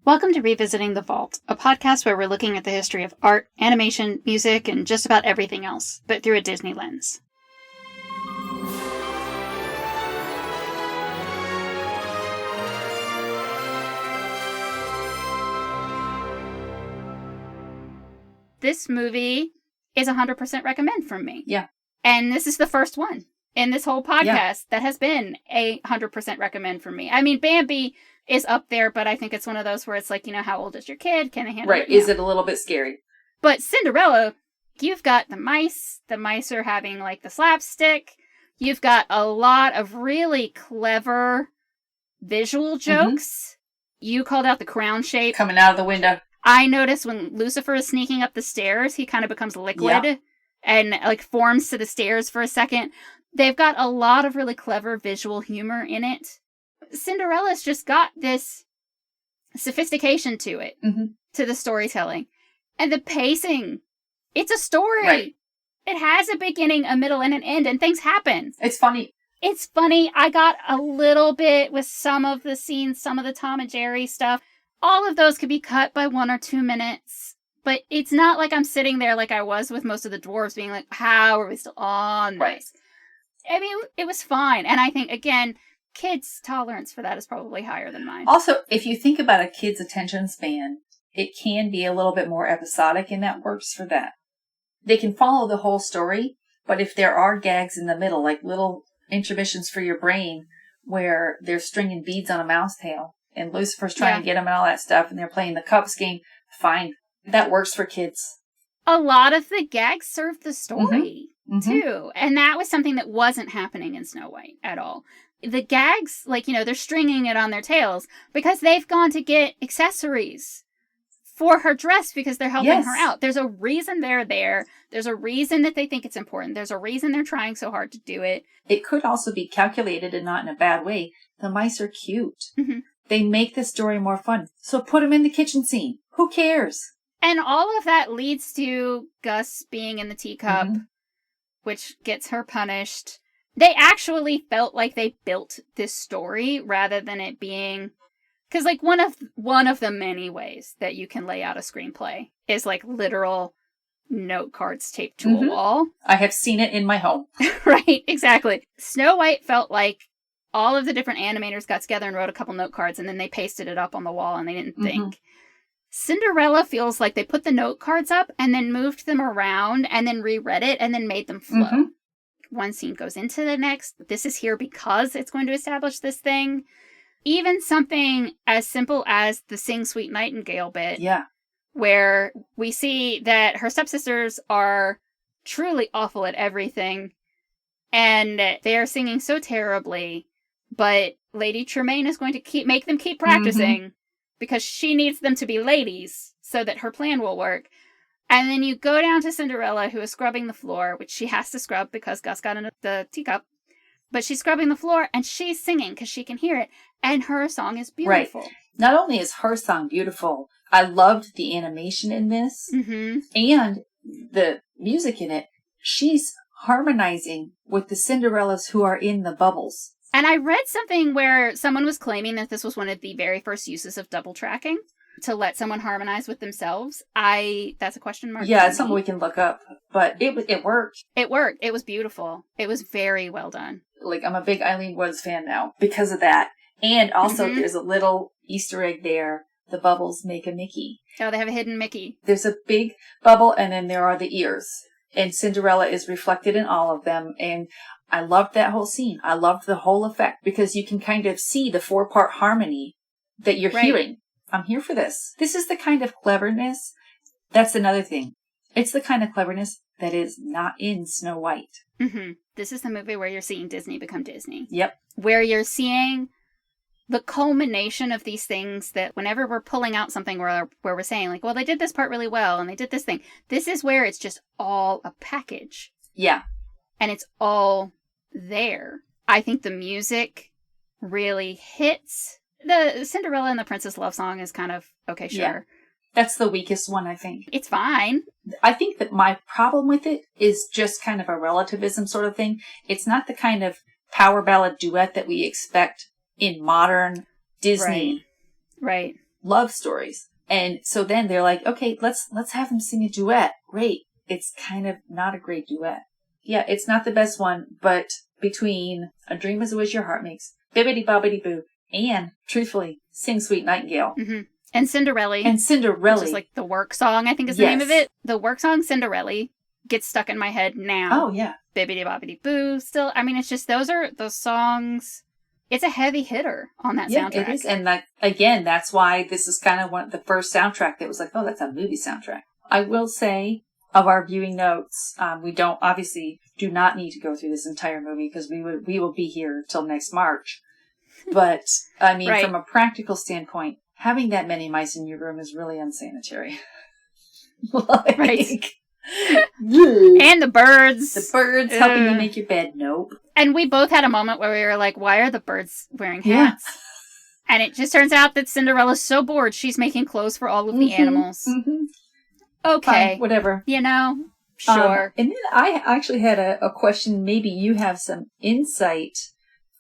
Welcome to Revisiting the Vault, a podcast where we're looking at the history of art, animation, music, and just about everything else, but through a Disney lens. This movie is 100% recommend from me. Yeah. And this is the first one in this whole podcast that has been a 100% recommend for me. I mean, Bambi is up there, but I think it's one of those where it's like, how old is your kid? Can they handle it? Right. Is it a little bit scary? But Cinderella, you've got the mice. The mice are having like the slapstick. You've got a lot of really clever visual jokes. You called out the crown shape. Coming out of the window. I noticed when Lucifer is sneaking up the stairs, he kind of becomes liquid and like forms to the stairs for a second. They've got a lot of really clever visual humor in it. Cinderella's just got this sophistication to it, to the storytelling. And the pacing, it's a story. Right. It has a beginning, a middle, and an end, and things happen. It's funny. It's funny. I got a little bit with some of the scenes, some of the Tom and Jerry stuff. All of those could be cut by 1 or 2 minutes. But it's not like I'm sitting there like I was with most of the dwarves being like, how are we still on this? Right. I mean, it was fine. And I think, again, kids' tolerance for that is probably higher than mine. Also, if you think about a kid's attention span, it can be a little bit more episodic, and that works for that. They can follow the whole story, but if there are gags in the middle, like little intermissions for your brain where they're stringing beads on a mouse tail and Lucifer's trying to get them and all that stuff, and they're playing the cups game, fine. That works for kids. A lot of the gags serve the story, too. And that was something that wasn't happening in Snow White at all. The gags, like, they're stringing it on their tails because they've gone to get accessories for her dress because they're helping her out. There's a reason they're there. There's a reason that they think it's important. There's a reason they're trying so hard to do it. It could also be calculated and not in a bad way. The mice are cute. They make the story more fun. So put them in the kitchen scene. Who cares? And all of that leads to Gus being in the teacup, which gets her punished. They actually felt like they built this story rather than it being... Because, like, one of the many ways that you can lay out a screenplay is, like, literal note cards taped to a wall. I have seen it in my home. Right, exactly. Snow White felt like all of the different animators got together and wrote a couple note cards, and then they pasted it up on the wall, and they didn't think. Cinderella feels like they put the note cards up and then moved them around and then reread it and then made them flow. One scene goes into the next. This is here because it's going to establish this thing. Even something as simple as the Sing Sweet Nightingale bit. Yeah. Where we see that her stepsisters are truly awful at everything. And they are singing so terribly. But Lady Tremaine is going to make them keep practicing. Because she needs them to be ladies so that her plan will work. And then you go down to Cinderella, who is scrubbing the floor, which she has to scrub because Gus got in the teacup. But she's scrubbing the floor, and she's singing because she can hear it. And her song is beautiful. Right. Not only is her song beautiful, I loved the animation in this. And the music in it. She's harmonizing with the Cinderellas who are in the bubbles. And I read something where someone was claiming that this was one of the very first uses of double tracking to let someone harmonize with themselves. That's a question mark. Yeah, it's something we can look up, but it worked. It worked. It was beautiful. It was very well done. Like, I'm a big Eileen Woods fan now because of that. And also there's a little Easter egg there. The bubbles make a Mickey. Oh, they have a hidden Mickey. There's a big bubble and then there are the ears. And Cinderella is reflected in all of them. And I loved that whole scene. I loved the whole effect because you can kind of see the 4-part harmony that you're hearing. I'm here for this. This is the kind of cleverness. That's another thing. It's the kind of cleverness that is not in Snow White. This is the movie where you're seeing Disney become Disney. Yep. Where you're seeing the culmination of these things that whenever we're pulling out something where we're saying, like, well, they did this part really well and they did this thing. This is where it's just all a package. Yeah. And it's all there. I think the music really hits. The Cinderella and the Princess love song is kind of, okay, sure. Yeah. That's the weakest one, I think. It's fine. I think that my problem with it is just kind of a relativism sort of thing. It's not the kind of power ballad duet that we expect in modern Disney. Right. love stories. And so then they're like, okay, let's have them sing a duet. Great. It's kind of not a great duet. Yeah, it's not the best one, but between A Dream Is a Wish Your Heart Makes, Bibbidi Bobbidi Boo, and, truthfully, Sing Sweet Nightingale. Mm-hmm. And Cinderella. Which is like the work song, I think is the name of it. The work song, Cinderella, gets stuck in my head now. Oh, yeah. Bibbidi Bobbidi Boo, still. I mean, it's just, those songs. It's a heavy hitter on that soundtrack. It is. And again, that's why this is kind of the first soundtrack that was like, oh, that's a movie soundtrack. I will say, of our viewing notes, we do not need to go through this entire movie because we will be here till next March. But, I mean, right. From a practical standpoint, having that many mice in your room is really unsanitary. Right. And the birds. The birds helping you make your bed. Nope. And we both had a moment where we were like, why are the birds wearing hats? Yeah. And it just turns out that Cinderella's so bored, she's making clothes for all of the animals. Mm-hmm. Okay. Fine, whatever. Sure. And then I actually had a question. Maybe you have some insight.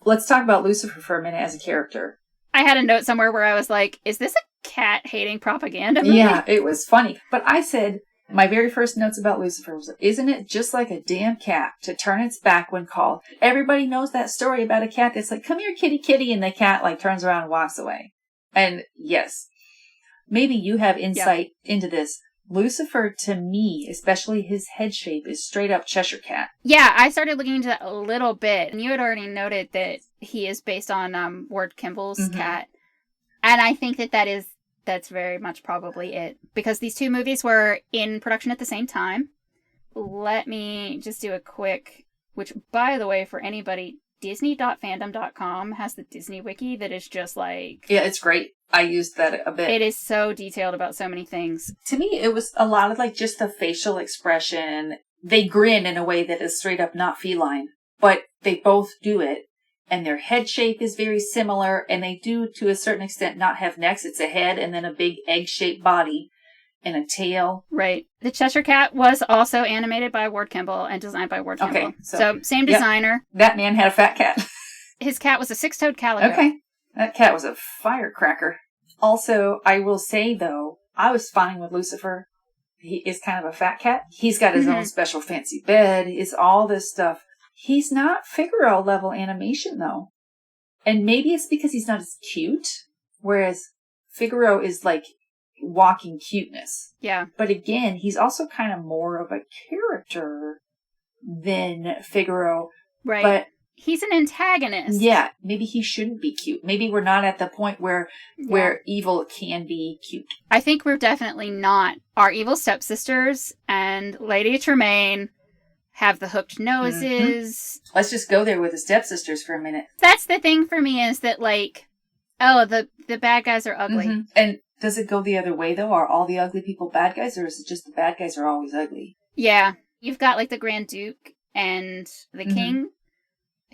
Let's talk about Lucifer for a minute as a character. I had a note somewhere where I was like, is this a cat-hating propaganda movie? Yeah, it was funny. But I said, my very first notes about Lucifer was, isn't it just like a damn cat to turn its back when called? Everybody knows that story about a cat that's like, come here, kitty, kitty, and the cat turns around and walks away. And yes, maybe you have insight into this. Lucifer, to me, especially his head shape, is straight up Cheshire Cat. Yeah, I started looking into that a little bit, and you had already noted that he is based on Ward Kimball's cat. And I think that's very much probably it. Because these two movies were in production at the same time. Let me just do a quick, which, by the way, for anybody, Disney.fandom.com has the Disney Wiki that is just like... Yeah, it's great. I used that a bit. It is so detailed about so many things. To me, it was a lot of just the facial expression. They grin in a way that is straight up not feline, but they both do it. And their head shape is very similar, and they do, to a certain extent, not have necks. It's a head and then a big egg-shaped body and a tail. Right. The Cheshire Cat was also animated by Ward Kimball and designed by Ward Kimball. Okay, so same designer. That man had a fat cat. His cat was a six-toed calico. Okay. That cat was a firecracker. Also, I will say, though, I was fine with Lucifer. He is kind of a fat cat. He's got his own special fancy bed. It's all this stuff. He's not Figaro level animation, though. And maybe it's because he's not as cute, whereas Figaro is like walking cuteness. Yeah. But again, he's also kind of more of a character than Figaro. Right. But he's an antagonist. Yeah, maybe he shouldn't be cute. Maybe we're not at the point where evil can be cute. I think we're definitely not. Our evil stepsisters and Lady Tremaine have the hooked noses. Let's just go there with the stepsisters for a minute. That's the thing for me is that, the bad guys are ugly. And does it go the other way, though? Are all the ugly people bad guys, or is it just the bad guys are always ugly? Yeah. You've got, the Grand Duke and the King,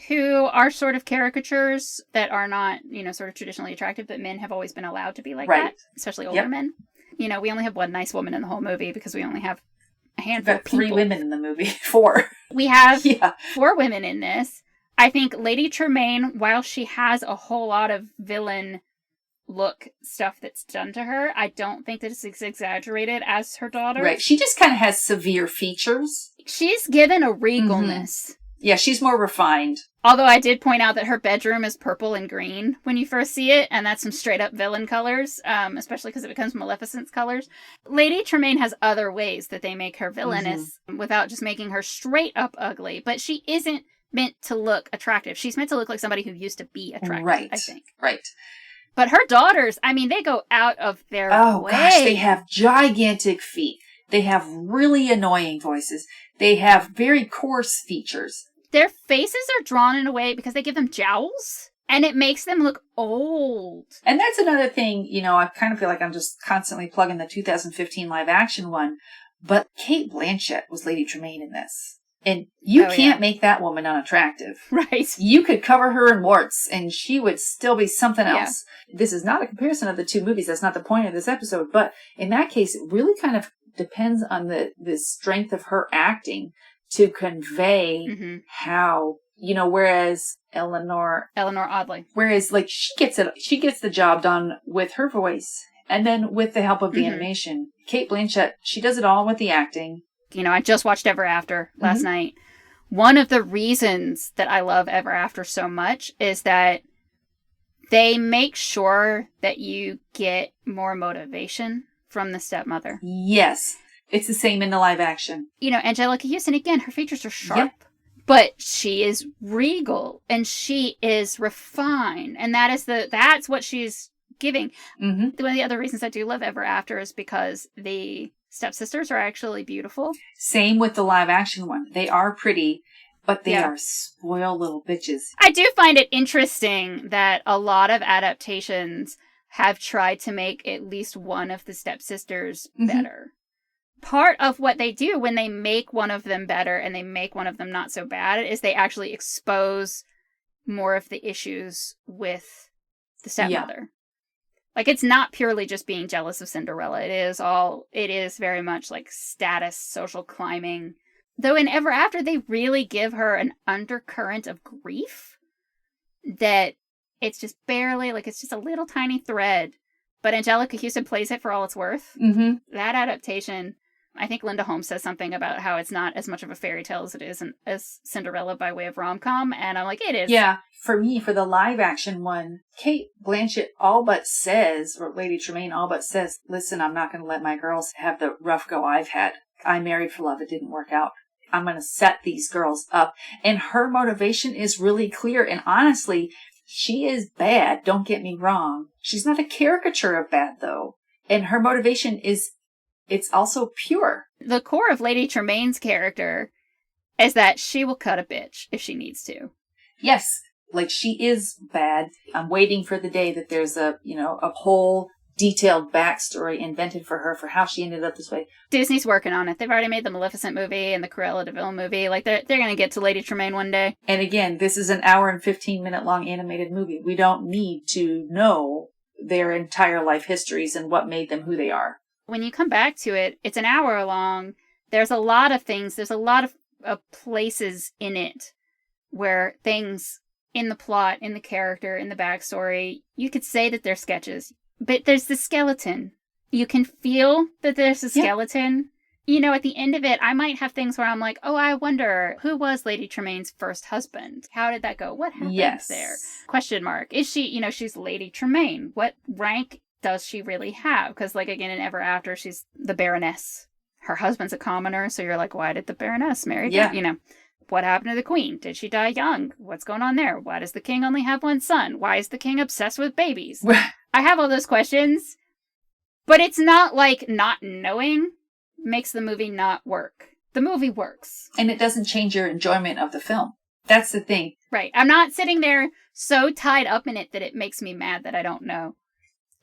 who are sort of caricatures that are not, sort of traditionally attractive, but men have always been allowed to be like that, especially older men. We only have one nice woman in the whole movie because we only have a handful of people. 3 women in the movie. 4. We have 4 women in this. I think Lady Tremaine, while she has a whole lot of villain look stuff that's done to her, I don't think that it's as exaggerated as her daughter. Right. She just kind of has severe features. She's given a regalness. Yeah, she's more refined. Although I did point out that her bedroom is purple and green when you first see it, and that's some straight-up villain colors, especially because it becomes Maleficent's colors. Lady Tremaine has other ways that they make her villainous without just making her straight-up ugly, but she isn't meant to look attractive. She's meant to look like somebody who used to be attractive, I think. Right. But her daughters, they go out of their way. Oh, gosh, they have gigantic feet. They have really annoying voices. They have very coarse features. Their faces are drawn in a way because they give them jowls, and it makes them look old. And that's another thing, I kind of feel like I'm just constantly plugging the 2015 live action one, but Cate Blanchett was Lady Tremaine in this. And you can't make that woman unattractive. Right. You could cover her in warts, and she would still be something else. Yeah. This is not a comparison of the two movies. That's not the point of this episode. But in that case, it really kind of depends on the strength of her acting to convey how, whereas Eleanor Audley. Whereas, she gets the job done with her voice And then with the help of the animation, Cate Blanchett, she does it all with the acting. You know, I just watched Ever After last night. One of the reasons that I love Ever After so much is that they make sure that you get more motivation from the stepmother. Yes. It's the same in the live action. You know, Angelica Houston, again, her features are sharp, but she is regal and she is refined. And that's what she's giving. One of the other reasons I do love Ever After is because the stepsisters are actually beautiful. Same with the live action one. They are pretty, but they are spoiled little bitches. I do find it interesting that a lot of adaptations have tried to make at least one of the stepsisters better. Part of what they do when they make one of them better and they make one of them not so bad is they actually expose more of the issues with the stepmother. Like, it's not purely just being jealous of Cinderella. It is very much like status, social climbing. Though in Ever After, they really give her an undercurrent of grief that it's just barely, like, it's just a little tiny thread. But Angelica Houston plays it for all it's worth. That adaptation, I think Linda Holmes says something about how it's not as much of a fairy tale as it is as Cinderella by way of rom-com. And I'm like, it is. Yeah. For me, for the live action one, Cate Blanchett all but says, or Lady Tremaine all but says, listen, I'm not going to let my girls have the rough go I've had. I married for love. It didn't work out. I'm going to set these girls up. And her motivation is really clear. And honestly, she is bad. Don't get me wrong. She's not a caricature of bad, though. And her motivation it's also pure. The core of Lady Tremaine's character is that she will cut a bitch if she needs to. Yes. Like, she is bad. I'm waiting for the day that there's a whole detailed backstory invented for her for how she ended up this way. Disney's working on it. They've already made the Maleficent movie and the Cruella de Vil movie. Like, they're going to get to Lady Tremaine one day. And again, this is an hour and 15-minute long animated movie. We don't need to know their entire life histories and what made them who they are. When you come back to it, it's an hour long. There's a lot of things. There's a lot of places in it where things in the plot, in the character, in the backstory, you could say that they're sketches. But there's the skeleton. You can feel that there's a skeleton. You know, at the end of it, I might have things where I'm like, oh, I wonder, who was Lady Tremaine's first husband? How did that go? What happened there? Question mark. Is she, she's Lady Tremaine. What rank does she really have? Because, like, again, in Ever After, she's the Baroness. Her husband's a commoner, so you're like, why did the Baroness marry? What happened to the Queen? Did she die young? What's going on there? Why does the King only have one son? Why is the King obsessed with babies? I have all those questions, but it's not like not knowing makes the movie not work. The movie works. And it doesn't change your enjoyment of the film. That's the thing. Right. I'm not sitting there so tied up in it that it makes me mad that I don't know.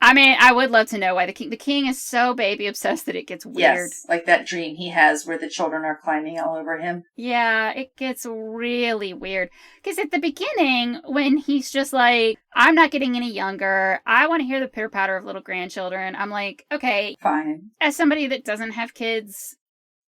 I mean, I would love to know why the king is so baby obsessed that it gets weird. Yes, like that dream he has where the children are climbing all over him. Yeah, it gets really weird. Because at the beginning, when he's just like, I'm not getting any younger, I want to hear the pitter-patter of little grandchildren, I'm like, okay. Fine. As somebody that doesn't have kids,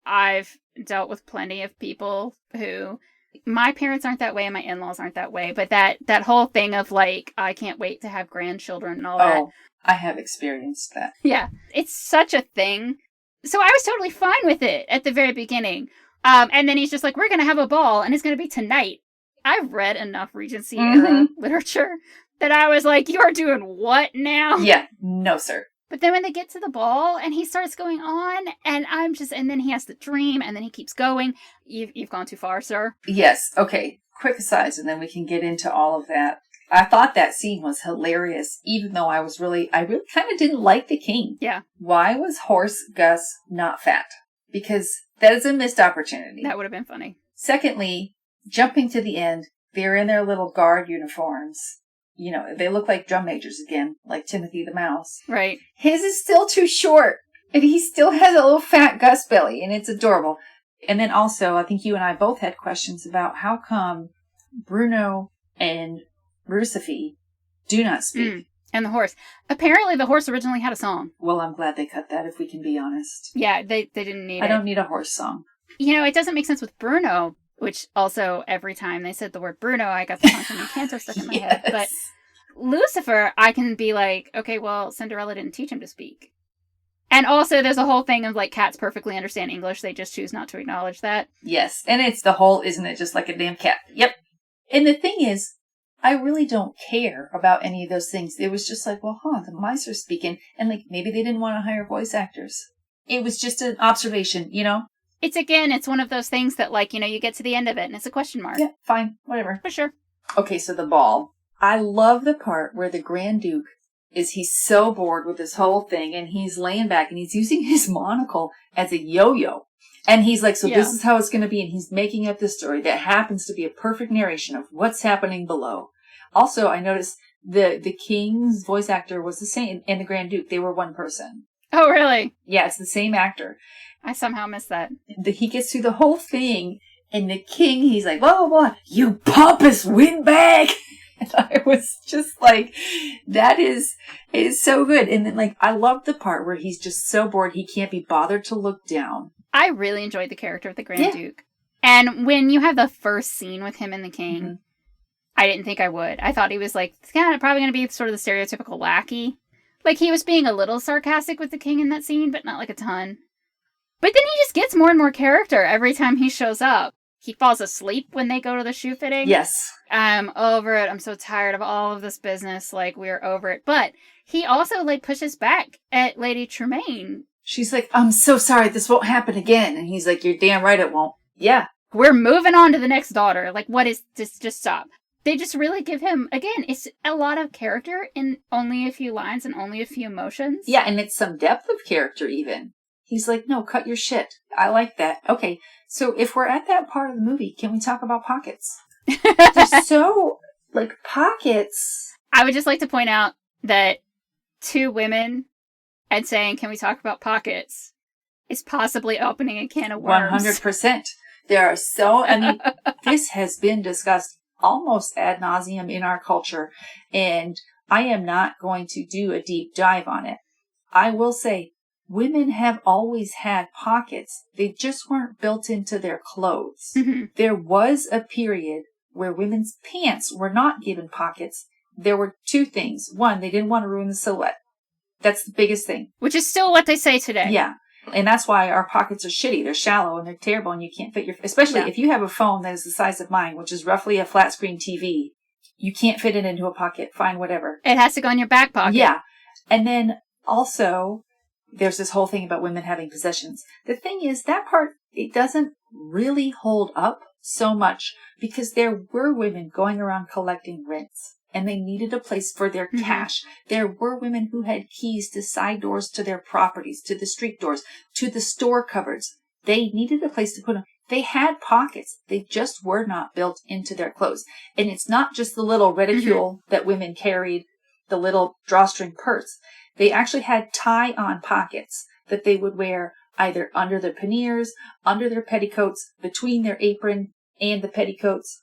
I've dealt with plenty of people who... My parents aren't that way and my in-laws aren't that way. But that whole thing of like, I can't wait to have grandchildren and all that. I have experienced that. Yeah, it's such a thing. So I was totally fine with it at the very beginning. And then he's just like, we're going to have a ball and it's going to be tonight. I've read enough Regency era literature that I was like, you're doing what now? Yeah, no, sir. But then when they get to the ball and he starts going on and and then he has the dream and then he keeps going. You've gone too far, sir. Yes. Okay. Quick asides and then we can get into all of that. I thought that scene was hilarious, even though I really kind of didn't like the king. Yeah. Why was Horse Gus not fat? Because that is a missed opportunity. That would have been funny. Secondly, jumping to the end, they're in their little guard uniforms. They look like drum majors again, like Timothy the Mouse. Right. His is still too short, and he still has a little fat Gus belly, and it's adorable. And then also, I think you and I both had questions about how come Bruno and Rusefi do not speak. And the horse. Apparently the horse originally had a song. Well, I'm glad they cut that, if we can be honest. Yeah, they didn't need it. I don't need a horse song. It doesn't make sense with Bruno, which also every time they said the word Bruno, I got the song from Encanto stuck in my head. But Lucifer, I can be like, okay, well, Cinderella didn't teach him to speak. And also, there's a whole thing of, like, cats perfectly understand English. They just choose not to acknowledge that. Yes. And it's the whole, isn't it just like a damn cat? Yep. And the thing is, I really don't care about any of those things. It was just like, well, the mice are speaking. And, like, maybe they didn't want to hire voice actors. It was just an observation, you know? It's one of those things that, like, you know, you get to the end of it and it's a question mark. Yeah, fine. Whatever. For sure. Okay, so the ball. I love the part where the Grand Duke he's so bored with this whole thing, and he's laying back, and he's using his monocle as a yo-yo. And he's like, so this is how it's going to be, and he's making up this story that happens to be a perfect narration of what's happening below. Also, I noticed the King's voice actor was the same, and the Grand Duke, they were one person. Oh, really? Yeah, it's the same actor. I somehow missed that. He gets through the whole thing, and the King, he's like, blah, blah, blah, you pompous windbag! And I was just like, that is so good. And then, like, I love the part where he's just so bored he can't be bothered to look down. I really enjoyed the character of the Grand Duke. And when you have the first scene with him and the King, I didn't think I would. I thought he was, like, probably going to be sort of the stereotypical lackey. Like, he was being a little sarcastic with the King in that scene, but not, like, a ton. But then he just gets more and more character every time he shows up. He falls asleep when they go to the shoe fitting. Yes. I'm over it. I'm so tired of all of this business. Like, we're over it. But he also, like, pushes back at Lady Tremaine. She's like, I'm so sorry. This won't happen again. And he's like, you're damn right it won't. Yeah. We're moving on to the next daughter. Like, what is this? Just stop. They just really give him, again, it's a lot of character in only a few lines and only a few emotions. Yeah, and it's some depth of character even. He's like, no, cut your shit. I like that. Okay, so if we're at that part of the movie, can we talk about pockets? They're so, like, pockets. I would just like to point out that two women and saying, can we talk about pockets, is possibly opening a can of worms. 100%. There are I mean, this has been discussed almost ad nauseum in our culture, and I am not going to do a deep dive on it. I will say, women have always had pockets. They just weren't built into their clothes. Mm-hmm. There was a period where women's pants were not given pockets. There were two things. One, they didn't want to ruin the silhouette. That's the biggest thing. Which is still what they say today. Yeah. And that's why our pockets are shitty. They're shallow and they're terrible and you can't fit especially if you have a phone that is the size of mine, which is roughly a flat screen TV. You can't fit it into a pocket. Fine, whatever. It has to go in your back pocket. Yeah. And then also, there's this whole thing about women having possessions. The thing is, that part, it doesn't really hold up so much because there were women going around collecting rents and they needed a place for their cash. There were women who had keys to side doors to their properties, to the street doors, to the store cupboards. They needed a place to put them. They had pockets. They just were not built into their clothes. And it's not just the little reticule that women carried, the little drawstring purse. They actually had tie-on pockets that they would wear either under their panniers, under their petticoats, between their apron and the petticoats,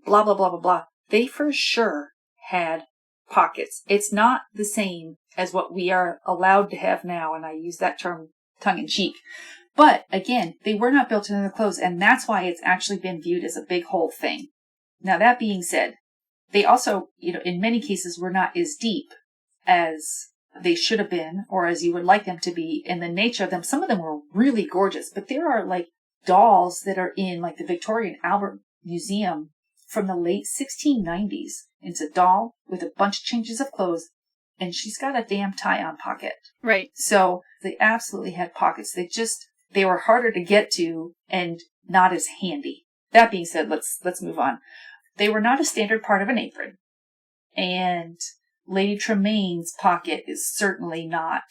blah, blah, blah, blah, blah. They for sure had pockets. It's not the same as what we are allowed to have now, and I use that term tongue-in-cheek. But, again, they were not built into their clothes, and that's why it's actually been viewed as a big whole thing. Now, that being said, they also, in many cases were not as deep as they should have been, or as you would like them to be, in the nature of them. Some of them were really gorgeous, but there are, like, dolls that are in, like, the Victoria and Albert Museum from the late 1690s. It's a doll with a bunch of changes of clothes, and she's got a damn tie-on pocket. Right. So they absolutely had pockets. They were harder to get to and not as handy. That being said, let's move on. They were not a standard part of an apron. And Lady Tremaine's pocket is certainly not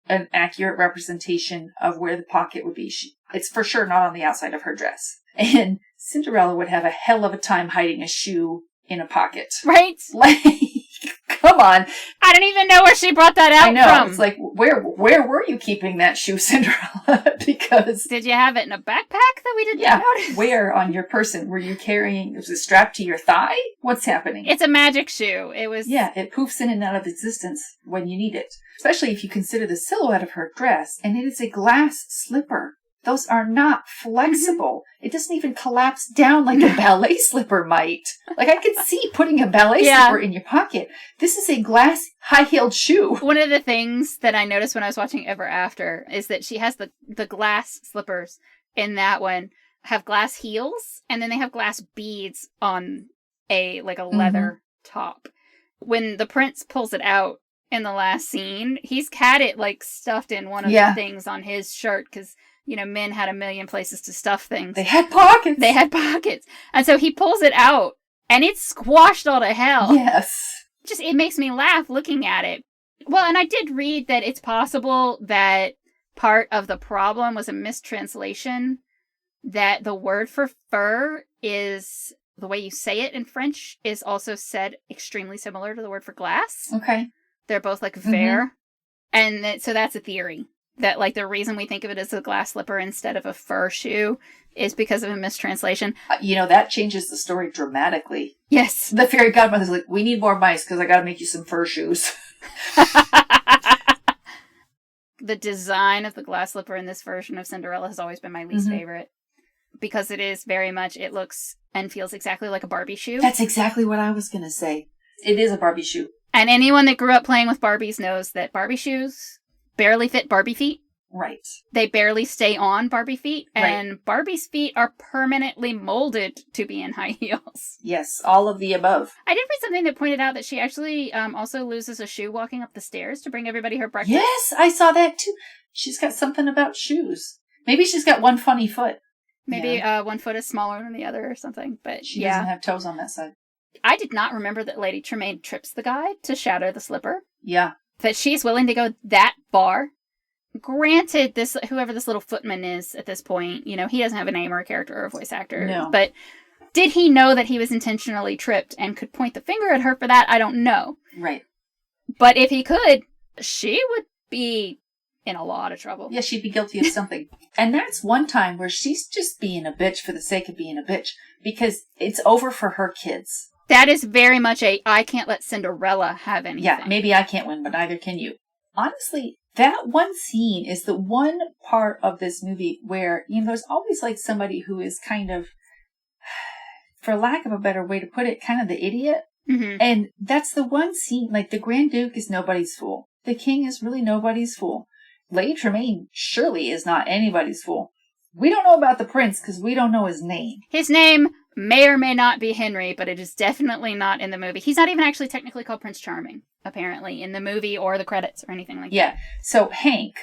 an accurate representation of where the pocket would be. It's for sure not on the outside of her dress. And Cinderella would have a hell of a time hiding a shoe in a pocket. Right? Like, come on. I don't even know where she brought that out I know. from. It's like, where were you keeping that shoe, Cinderella? Because... Did you have it in a backpack that we didn't notice? Where on your person? Were you carrying... Was it strapped to your thigh? What's happening? It's a magic shoe. It was... Yeah, it poofs in and out of existence when you need it. Especially if you consider the silhouette of her dress, and it is a glass slipper. those are not flexible. It doesn't even collapse down like a ballet slipper might. Like, I could see putting a ballet slipper in your pocket. This is a glass high-heeled shoe. One of the things that I noticed when I was watching Ever After is that she has the glass slippers in that one have glass heels, and then they have glass beads on a leather top. When the prince pulls it out in the last scene, he's had it like stuffed in one of the things on his shirt because, you know, men had a million places to stuff things. They had pockets. And so he pulls it out and it's squashed all to hell. Yes. Just, it makes me laugh looking at it. Well, and I did read that it's possible that part of the problem was a mistranslation, that the word for fur is, the way you say it in French is also said extremely similar to the word for glass. Okay. They're both like verre. And so that's a theory. That, like, the reason we think of it as a glass slipper instead of a fur shoe is because of a mistranslation. You know, that changes the story dramatically. Yes. The fairy godmother's like, we need more mice because I got to make you some fur shoes. The design of the glass slipper in this version of Cinderella has always been my least favorite. Because it is very much, it looks and feels exactly like a Barbie shoe. That's exactly what I was going to say. It is a Barbie shoe. And anyone that grew up playing with Barbies knows that Barbie shoes barely fit Barbie feet. Right. They barely stay on Barbie feet. And right. Barbie's feet are permanently molded to be in high heels. Yes, all of the above. I did read something that pointed out that she actually also loses a shoe walking up the stairs to bring everybody her breakfast. Yes, I saw that too. She's got something about shoes. Maybe she's got one funny foot. Maybe one foot is smaller than the other or something. But she doesn't have toes on that side. I did not remember that Lady Tremaine trips the guy to shatter the slipper. Yeah. That she's willing to go that far. Granted, whoever this little footman is at this point, you know, he doesn't have a name or a character or a voice actor. No. But did he know that he was intentionally tripped and could point the finger at her for that? I don't know. Right. But if he could, she would be in a lot of trouble. Yeah, she'd be guilty of something. And that's one time where she's just being a bitch for the sake of being a bitch. Because it's over for her kids. That is very much I can't let Cinderella have anything. Yeah, maybe I can't win, but neither can you. Honestly, that one scene is the one part of this movie where, you know, there's always like somebody who is kind of, for lack of a better way to put it, kind of the idiot. Mm-hmm. And that's the one scene, like the Grand Duke is nobody's fool. The King is really nobody's fool. Lady Tremaine surely is not anybody's fool. We don't know about the prince because we don't know his name. His name may or may not be Henry, but it is definitely not in the movie. He's not even actually technically called Prince Charming, apparently, in the movie or the credits or anything like that. Yeah. So Hank,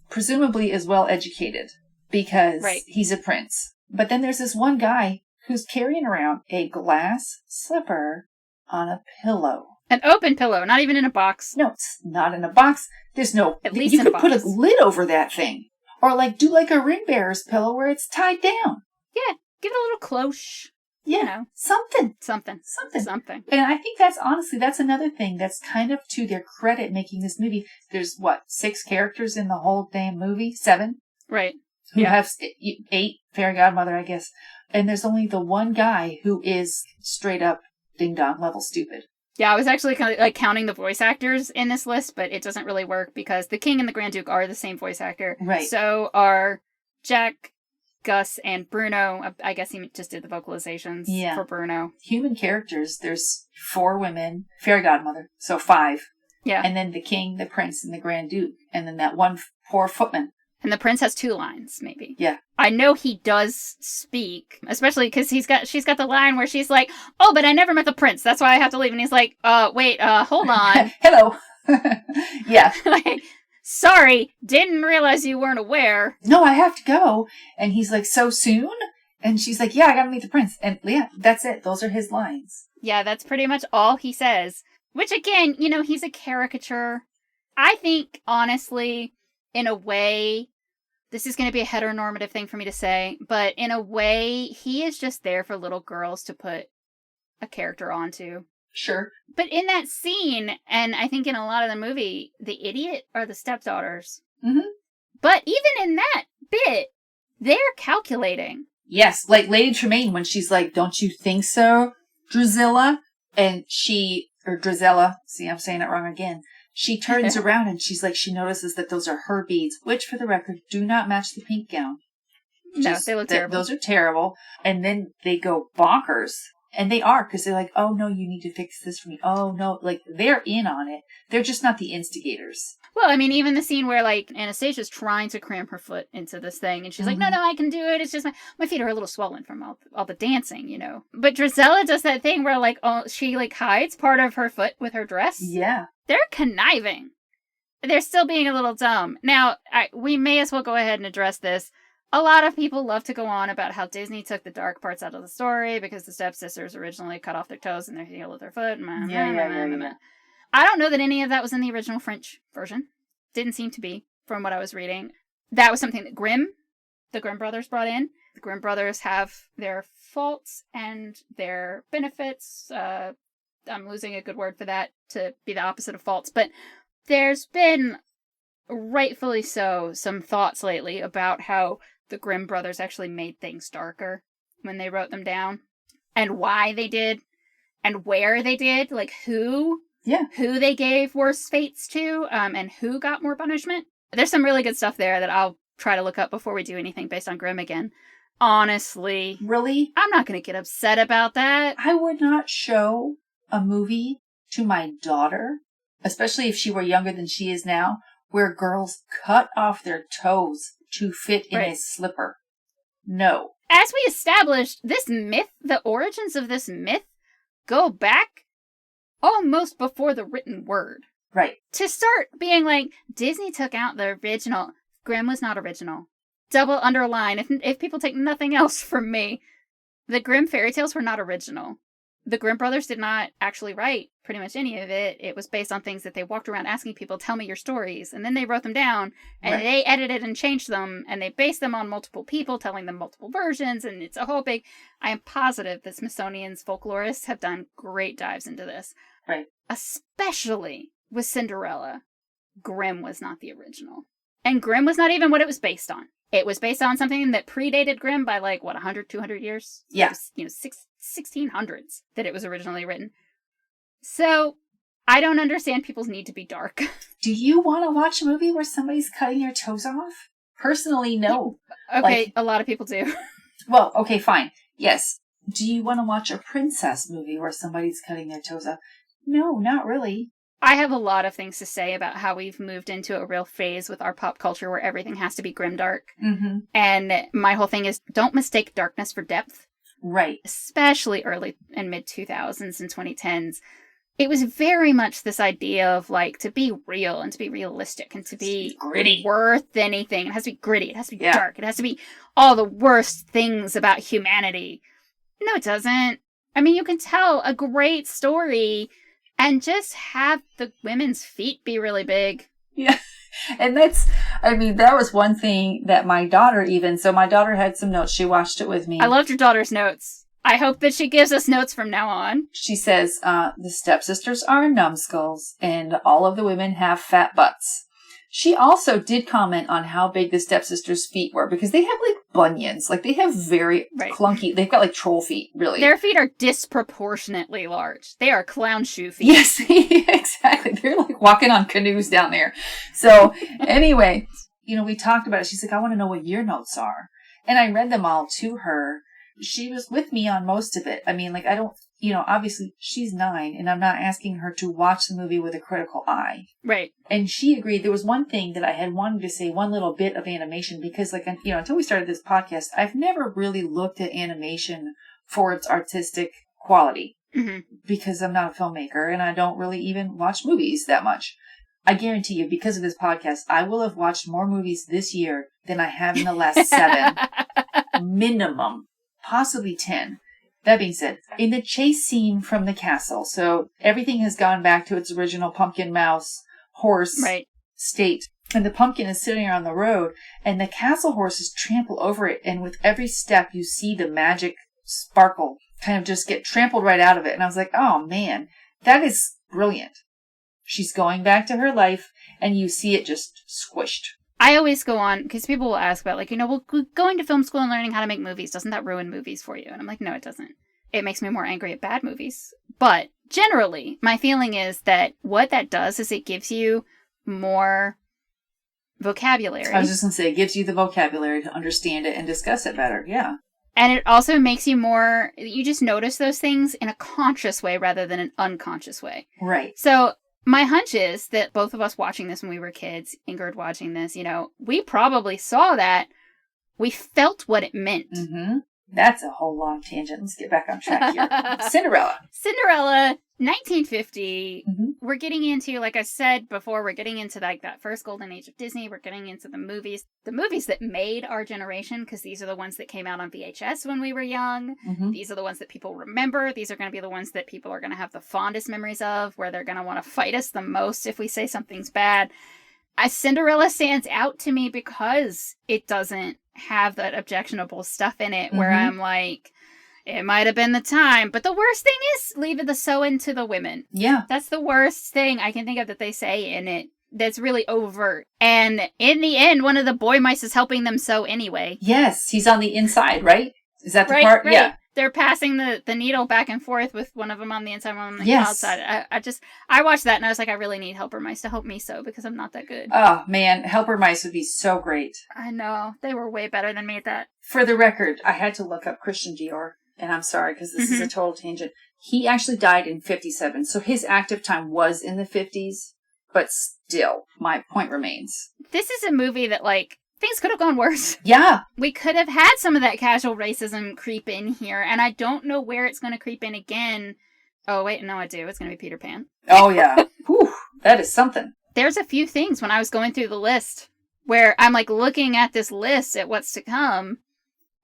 presumably, is well educated because he's a prince. But then there's this one guy who's carrying around a glass slipper on a pillow. An open pillow, not even in a box. No, it's not in a box. There's no... At least you in could a box. put a lid over that thing. Or like do like a ring bearer's pillow where it's tied down. Yeah, give it a little cloche. Yeah, you know. Something. And I think that's another thing that's kind of to their credit making this movie. There's 6 characters in the whole damn movie? 7? Right. Who have 8, fairy godmother, I guess. And there's only the one guy who is straight up ding-dong level stupid. Yeah, I was actually kind of like counting the voice actors in this list, but it doesn't really work because the King and the Grand Duke are the same voice actor. Right. So are Jack, Gus, and Bruno. I guess he just did the vocalizations for Bruno. Human characters, there's 4 women, fairy godmother, so 5. Yeah. And then the King, the Prince, and the Grand Duke. And then that one poor footman. And the Prince has 2 lines, maybe. Yeah. I know he does speak, especially because she's got the line where she's like, "Oh, but I never met the Prince. That's why I have to leave." And he's like, wait, hold on. Hello. Yeah. Like, sorry, didn't realize you weren't aware. No, I have to go. And he's like, so soon? And she's like, yeah, I gotta meet the prince. And yeah, that's it. Those are his lines. Yeah, that's pretty much all he says. Which again, you know, he's a caricature. I think, honestly, in a way, this is going to be a heteronormative thing for me to say, but in a way, he is just there for little girls to put a character onto. Sure. But in that scene, and I think in a lot of the movie, the idiot are the stepdaughters. Mm-hmm. But even in that bit, they're calculating. Yes, like Lady Tremaine when she's like, don't you think so, Drusilla? And Drizella, see, I'm saying it wrong again. She turns around and she's like, she notices that those are her beads, which for the record, do not match the pink gown. No, they look terrible. Those are terrible. And then they go bonkers. And they are, because they're like, oh, no, you need to fix this for me. Oh, no. Like, they're in on it. They're just not the instigators. Well, I mean, even the scene where, like, Anastasia's trying to cram her foot into this thing, and she's like, no, I can do it. It's just my feet are a little swollen from all the dancing, you know. But Drizella does that thing where, like, she, like, hides part of her foot with her dress. Yeah. They're conniving. They're still being a little dumb. Now, we may as well go ahead and address this. A lot of people love to go on about how Disney took the dark parts out of the story because the stepsisters originally cut off their toes and their heel with their foot. Yeah. I don't know that any of that was in the original French version. Didn't seem to be, from what I was reading. That was something that the Grimm brothers brought in. The Grimm brothers have their faults and their benefits. I'm losing a good word for that to be the opposite of faults. But there's been, rightfully so, some thoughts lately about how the Grimm brothers actually made things darker when they wrote them down. And why they did. And where they did. Like, who they gave worse fates to, and who got more punishment. There's some really good stuff there that I'll try to look up before we do anything based on Grimm again. Honestly. Really? I'm not going to get upset about that. I would not show a movie to my daughter, especially if she were younger than she is now, where girls cut off their toes to fit in a slipper. No. As we established, this myth, the origins of this myth, go back almost before the written word. Right. To start being like, Disney took out the original. Grimm was not original. Double underline. If people take nothing else from me, the Grimm fairy tales were not original. The Grimm brothers did not actually write pretty much any of it. It was based on things that they walked around asking people, tell me your stories. And then they wrote them down, and they edited and changed them, and they based them on multiple people telling them multiple versions, and it's a whole big... I am positive that Smithsonian's folklorists have done great dives into this. Right. Especially with Cinderella, Grimm was not the original. And Grimm was not even what it was based on. It was based on something that predated Grimm by 100, 200 years? Yeah. It was, 1600s that it was originally written. So, I don't understand people's need to be dark. Do you want to watch a movie where somebody's cutting their toes off? Personally, no. Okay, a lot of people do. Well, okay, fine. Yes. Do you want to watch a princess movie where somebody's cutting their toes off? No, not really. I have a lot of things to say about how we've moved into a real phase with our pop culture where everything has to be grimdark. Mm-hmm. And my whole thing is, don't mistake darkness for depth. Right. Especially early and mid 2000s and 2010s. It was very much this idea of to be real and to be realistic and to be gritty, worth anything. It has to be gritty. It has to be dark. It has to be all the worst things about humanity. No, it doesn't. I mean, you can tell a great story and just have the women's feet be really big. Yeah. And that was one thing that my daughter so my daughter had some notes. She watched it with me. I loved your daughter's notes. I hope that she gives us notes from now on. She says, the stepsisters are numbskulls and all of the women have fat butts. She also did comment on how big the stepsisters' feet were because they have bunions. They have very clunky, they've got troll feet, really. Their feet are disproportionately large. They are clown shoe feet. Yes, exactly. They're walking on canoes down there. So anyway, we talked about it. She's like, I want to know what your notes are. And I read them all to her. She was with me on most of it. I mean, I don't, obviously she's 9 and I'm not asking her to watch the movie with a critical eye. Right. And she agreed. There was one thing that I had wanted to say, one little bit of animation, because until we started this podcast, I've never really looked at animation for its artistic quality because I'm not a filmmaker and I don't really even watch movies that much. I guarantee you, because of this podcast, I will have watched more movies this year than I have in the last 7. Minimum. Possibly 10. That being said, in the chase scene from the castle, so everything has gone back to its original pumpkin mouse horse state. And the pumpkin is sitting on the road, and the castle horses trample over it, and with every step you see the magic sparkle kind of just get trampled right out of it. And I was like, oh man, that is brilliant. She's going back to her life, and you see it just squished. I always go on, because people will ask about, well, going to film school and learning how to make movies, doesn't that ruin movies for you? And I'm like, no, it doesn't. It makes me more angry at bad movies. But generally, my feeling is that what that does is it gives you more vocabulary. I was just going to say, it gives you the vocabulary to understand it and discuss it better. Yeah. And it also makes you more, you just notice those things in a conscious way rather than an unconscious way. Right. So my hunch is that both of us watching this when we were kids, Ingrid watching this, we probably saw that. We felt what it meant. Mm-hmm. That's a whole long tangent. Let's get back on track here. Cinderella, 1950. Mm-hmm. We're getting into, like I said before, we're getting into like that first golden age of Disney. We're getting into the movies that made our generation, because these are the ones that came out on VHS when we were young. Mm-hmm. These are the ones that people remember. These are going to be the ones that people are going to have the fondest memories of, where they're going to want to fight us the most if we say something's bad. Cinderella stands out to me because it doesn't have that objectionable stuff in it where I'm like, it might have been the time. But the worst thing is leaving the sewing to the women. Yeah. That's the worst thing I can think of that they say in it that's really overt. And in the end, one of the boy mice is helping them sew anyway. Yes, he's on the inside, right? Is that the right, part? Right. Yeah. They're passing the needle back and forth with one of them on the inside, one on the Yes. outside. I watched that and I was like, I really need helper mice to help me sew because I'm not that good. Oh, man. Helper mice would be so great. I know. They were way better than me at that. For the record, I had to look up Christian Dior, and I'm sorry because this is a total tangent. He actually died in 57, so his active time was in the 50s, but still, my point remains. This is a movie that, like, things could have gone worse. Yeah. We could have had some of that casual racism creep in here, and I don't know where it's going to creep in again. Oh, wait, no, I do. It's going to be Peter Pan. Oh, yeah. Whew, that is something. There's a few things when I was going through the list where I'm, like, looking at this list at what's to come,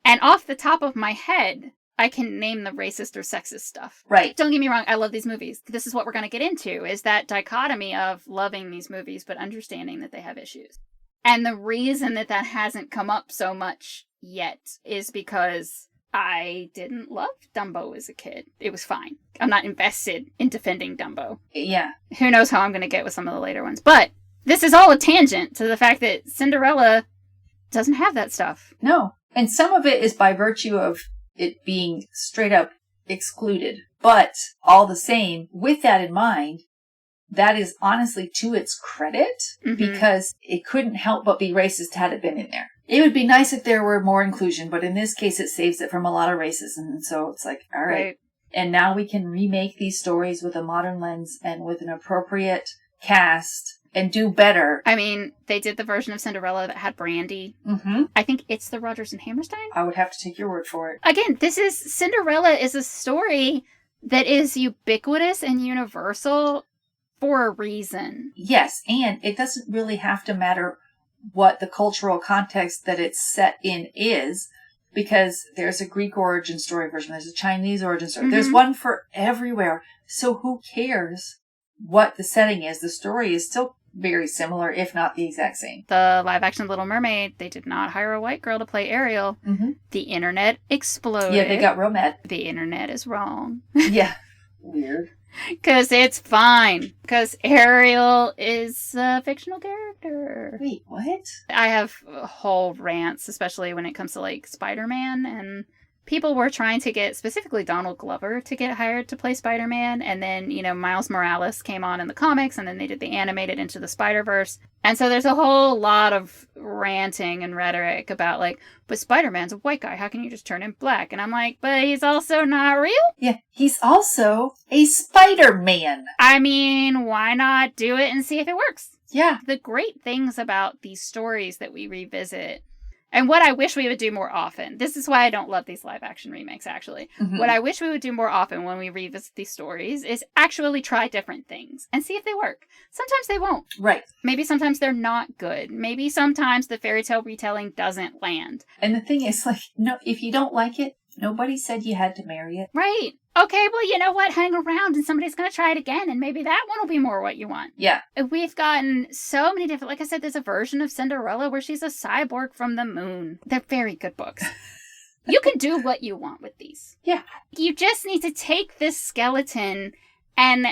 and off the top of my head, I can name the racist or sexist stuff. Right. Don't get me wrong, I love these movies. This is what we're going to get into, is that dichotomy of loving these movies but understanding that they have issues. And the reason that hasn't come up so much yet is because I didn't love Dumbo as a kid. It was fine. I'm not invested in defending Dumbo. Yeah. Who knows how I'm going to get with some of the later ones. But this is all a tangent to the fact that Cinderella doesn't have that stuff. No. And some of it is by virtue of it being straight up excluded. But all the same, with that in mind, that is honestly to its credit, because it couldn't help but be racist had it been in there. It would be nice if there were more inclusion, but in this case, it saves it from a lot of racism. And so it's like, all right. And now we can remake these stories with a modern lens and with an appropriate cast and do better. I mean, they did the version of Cinderella that had Brandy. Mm-hmm. I think it's the Rodgers and Hammerstein. I would have to take your word for it. Again, Cinderella is a story that is ubiquitous and universal for a reason. Yes, and it doesn't really have to matter what the cultural context that it's set in is, because there's a Greek origin story version, there's a Chinese origin story, there's one for everywhere. So who cares what the setting is? The story is still very similar, if not the exact same. The live-action Little Mermaid, they did not hire a white girl to play Ariel. The internet exploded. Yeah, they got real mad. The internet is wrong. Yeah. Weird. Because it's fine. Because Ariel is a fictional character. Wait, what? I have whole rants, especially when it comes to, like, Spider-Man. And people were trying to get, specifically Donald Glover, to get hired to play Spider-Man. And then, Miles Morales came on in the comics. And then they did the animated Into the Spider-Verse. And so there's a whole lot of ranting and rhetoric about, like, but Spider-Man's a white guy. How can you just turn him black? And I'm like, but he's also not real? Yeah, he's also a Spider-Man. I mean, why not do it and see if it works? Yeah. The great things about these stories that we revisit, and what I wish we would do more often, this is why I don't love these live-action remakes, actually. What I wish we would do more often when we revisit these stories is actually try different things and see if they work. Sometimes they won't. Right. Maybe sometimes they're not good. Maybe sometimes the fairy tale retelling doesn't land. And the thing is, like, no, if you don't like it, nobody said you had to marry it. Right. Okay, well, you know what? Hang around and somebody's going to try it again, and maybe that one will be more what you want. Yeah. We've gotten so many different, like I said, there's a version of Cinderella where she's a cyborg from the moon. They're very good books. You can do what you want with these. Yeah. You just need to take this skeleton and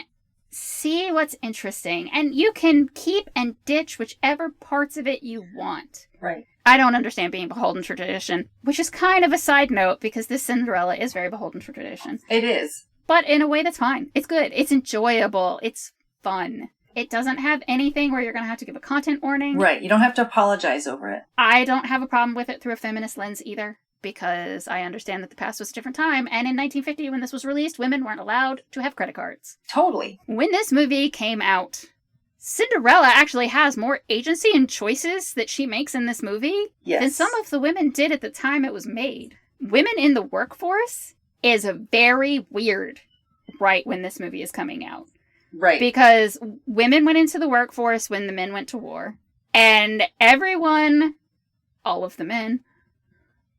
see what's interesting, and you can keep and ditch whichever parts of it you want. Right. I don't understand being beholden to tradition, which is kind of a side note because this Cinderella is very beholden to tradition. It is. But in a way that's fine. It's good. It's enjoyable. It's fun. It doesn't have anything where you're going to have to give a content warning. Right. You don't have to apologize over it. I don't have a problem with it through a feminist lens either, because I understand that the past was a different time, and in 1950, when this was released, women weren't allowed to have credit cards. Totally. When this movie came out, Cinderella actually has more agency and choices that she makes in this movie than some of the women did at the time it was made. Women in the workforce is very weird right when this movie is coming out. Right. Because women went into the workforce when the men went to war. And everyone, all of the men,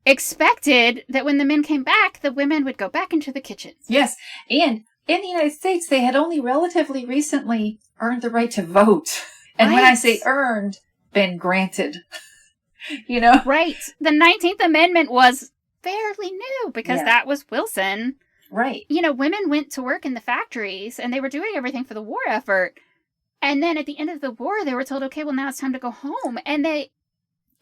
expected that when the men came back, the women would go back into the kitchens. Yes. And in the United States, they had only relatively recently earned the right to vote. And when I say earned, been granted. You know? Right. The 19th Amendment was fairly new because that was Wilson. Right. You know, women went to work in the factories and they were doing everything for the war effort. And then at the end of the war, they were told, okay, well, now it's time to go home. And they,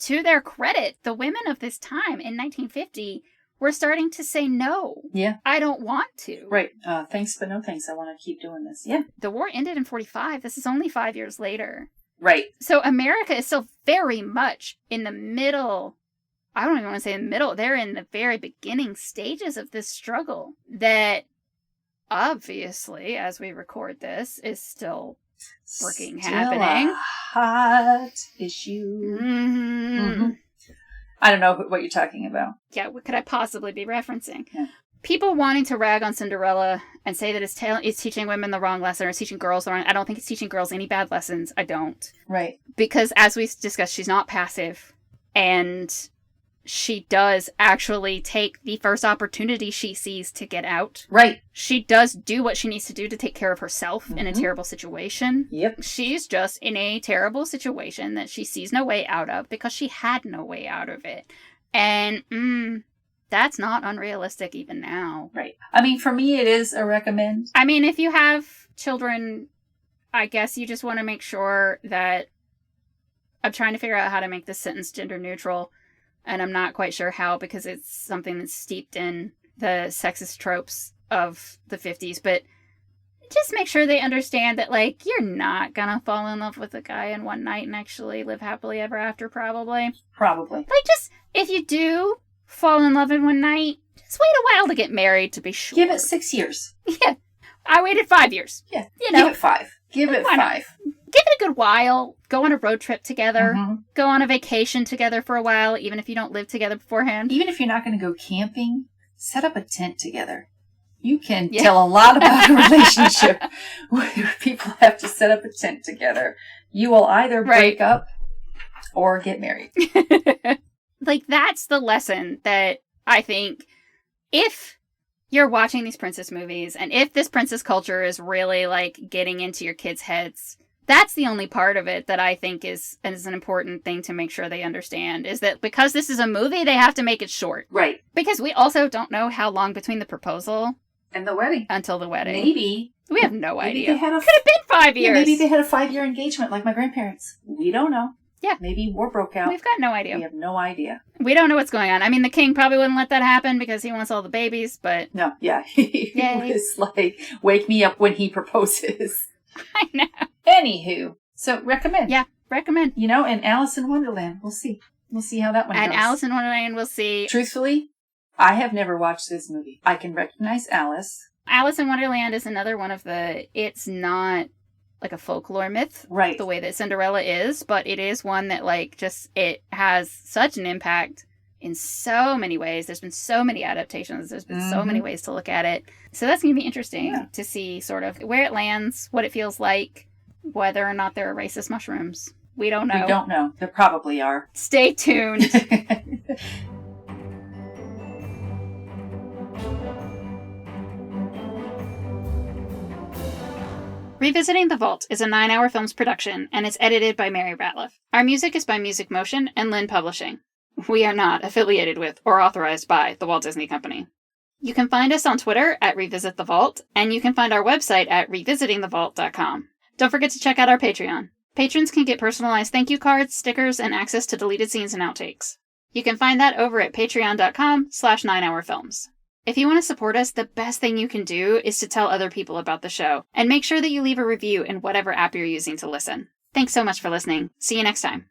to their credit, the women of this time in 1950 were starting to say, no, I don't want to. Right. Thanks, but no thanks. I want to keep doing this. Yeah. The war ended in 45. This is only 5 years later. Right. So America is still very much in the middle. I don't even want to say in the middle. They're in the very beginning stages of this struggle that obviously, as we record this, is still freaking happening. A hot issue. Mm-hmm. Mm-hmm. I don't know what you're talking about. Yeah, what could I possibly be referencing? Yeah. People wanting to rag on Cinderella and say that it's teaching women the wrong lesson or it's teaching girls the wrong. I don't think it's teaching girls any bad lessons. I don't. Right. Because as we discussed, she's not passive. And she does actually take the first opportunity she sees to get out. Right. She does do what she needs to do to take care of herself in a terrible situation. Yep. She's just in a terrible situation that she sees no way out of because she had no way out of it. And that's not unrealistic even now. Right. I mean, for me, it is a recommend. I mean, if you have children, I guess you just want to make sure that... I'm trying to figure out how to make this sentence gender neutral. And I'm not quite sure how because it's something that's steeped in the sexist tropes of the 50s. But just make sure they understand that, like, you're not going to fall in love with a guy in one night and actually live happily ever after, probably. Probably. Like, just, if you do fall in love in one night, just wait a while to get married to be sure. Give it 6 years. Yeah. I waited 5 years. Yeah. You know. Give it 5. Give it 5. Give it a good while. Go on a road trip together. Mm-hmm. Go on a vacation together for a while, even if you don't live together beforehand. Even if you're not going to go camping, set up a tent together. You can tell a lot about a relationship where people have to set up a tent together. You will either break up or get married. Like, that's the lesson that I think if you're watching these princess movies and if this princess culture is really, like, getting into your kids' heads... That's the only part of it that I think is an important thing to make sure they understand, is that because this is a movie, they have to make it short. Right. Because we also don't know how long between the proposal and the wedding. Until the wedding. Maybe. We have no idea. They had could have been 5 years. Yeah, maybe they had a 5-year engagement like my grandparents. We don't know. Yeah. Maybe war broke out. We've got no idea. We have no idea. We don't know what's going on. I mean, the king probably wouldn't let that happen because he wants all the babies, but... No, yeah. He was like, wake me up when he proposes. I know. Anywho. So, recommend. Yeah, recommend. You know, and Alice in Wonderland. We'll see. We'll see how that one goes. And Alice in Wonderland, we'll see. Truthfully, I have never watched this movie. I can recognize Alice. Alice in Wonderland is another one of the... It's not like a folklore myth. Right. The way that Cinderella is, but it is one that, like, just... It has such an impact in so many ways. There's been so many adaptations. There's been so many ways to look at it. So that's going to be interesting to see sort of where it lands, what it feels like. Whether or not there are racist mushrooms. We don't know. We don't know. There probably are. Stay tuned. Revisiting the Vault is a 9-Hour Films production and is edited by Mary Ratliff. Our music is by Music Motion and Lynn Publishing. We are not affiliated with or authorized by the Walt Disney Company. You can find us on Twitter at Revisit the Vault, and you can find our website at revisitingthevault.com. Don't forget to check out our Patreon. Patrons can get personalized thank you cards, stickers, and access to deleted scenes and outtakes. You can find that over at patreon.com/9hourfilms. If you want to support us, the best thing you can do is to tell other people about the show, and make sure that you leave a review in whatever app you're using to listen. Thanks so much for listening. See you next time.